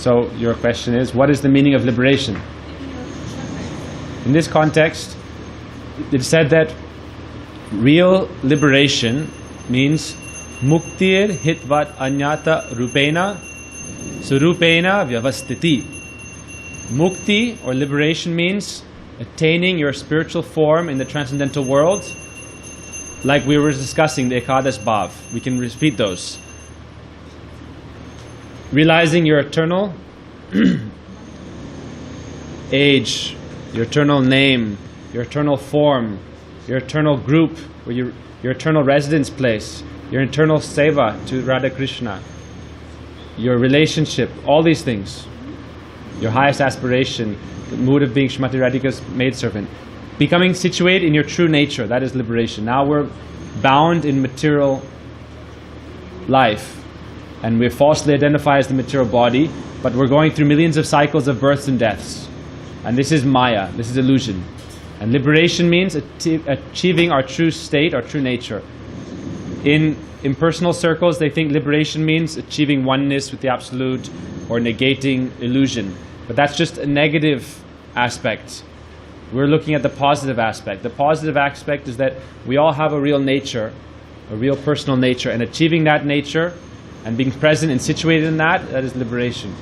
So your question is, what is the meaning of liberation? In this context, it said that real liberation means muktir hitvat anyata rupena surupena vyavastiti. Mukti or liberation means attaining your spiritual form in the transcendental world, like we were discussing the Ekadash Bhav. We can repeat those. Realizing your eternal age, your eternal name, your eternal form, your eternal group, or your eternal residence place, your eternal seva to Radha Krishna, your relationship, all these things, your highest aspiration, the mood of being Srimati Radhika's maidservant, becoming situated in your true nature, that is liberation. Now we're bound in material life, and we falsely identify as the material body, but we're going through millions of cycles of births and deaths. And this is Maya, this is illusion. And liberation means achieving our true state, our true nature. In impersonal circles, they think liberation means achieving oneness with the Absolute or negating illusion. But that's just a negative aspect. We're looking at the positive aspect. The positive aspect is that we all have a real nature, a real personal nature, and achieving that nature and being present and situated in that, that is liberation.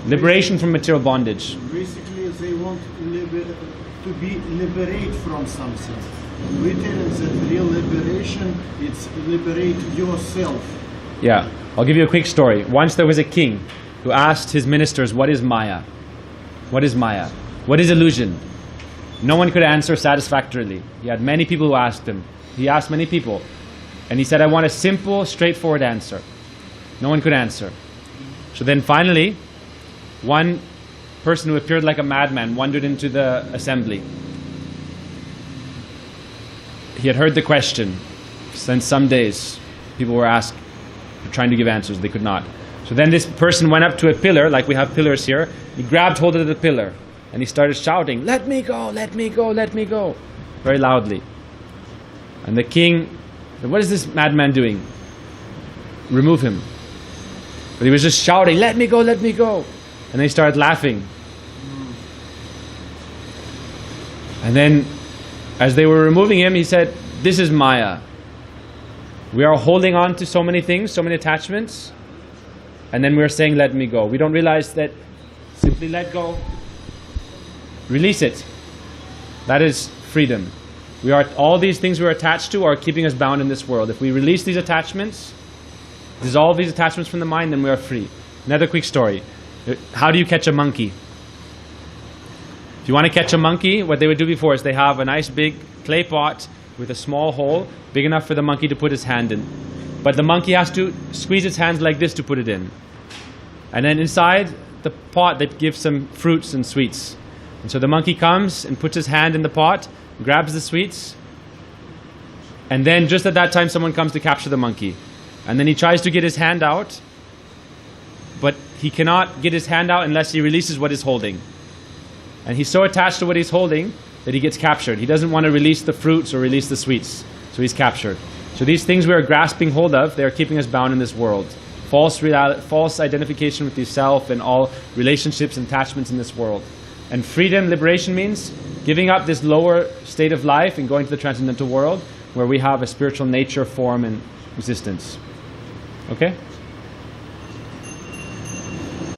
Liberation from material bondage. Basically, they want to be liberated from something. We tell them that real liberation, it's liberate yourself. Yeah, I'll give you a quick story. Once there was a king who asked his ministers, what is Maya? What is Maya? What is illusion? No one could answer satisfactorily. He had many people who asked him. He asked many people. And he said, I want a simple, straightforward answer. No one could answer. So then finally, one person who appeared like a madman wandered into the assembly. He had heard the question. Since some days, people were asked, trying to give answers. They could not. So then this person went up to a pillar, like we have pillars here. He grabbed hold of the pillar and he started shouting, let me go, let me go, let me go, very loudly. And the king said, what is this madman doing? Remove him. But he was just shouting, let me go, let me go. And they started laughing. And then as they were removing him, he said, this is Maya. We are holding on to so many things, so many attachments, and then we're saying, let me go. We don't realize that simply let go, release it. That is freedom. All these things we're attached to are keeping us bound in this world. If we release these attachments, dissolve these attachments from the mind, then we are free. Another quick story. How do you catch a monkey? If you want to catch a monkey, what they would do before is they have a nice big clay pot with a small hole, big enough for the monkey to put his hand in. But the monkey has to squeeze its hands like this to put it in. And then inside the pot, they give some fruits and sweets. And so the monkey comes and puts his hand in the pot, grabs the sweets, and then just at that time someone comes to capture the monkey. And then he tries to get his hand out, but he cannot get his hand out unless he releases what he's holding. And he's so attached to what he's holding that he gets captured. He doesn't want to release the fruits or release the sweets, so he's captured. So these things we are grasping hold of, they are keeping us bound in this world. False identification with yourself and all relationships and attachments in this world. And freedom, liberation means giving up this lower state of life and going to the transcendental world where we have a spiritual nature, form, and existence. Okay?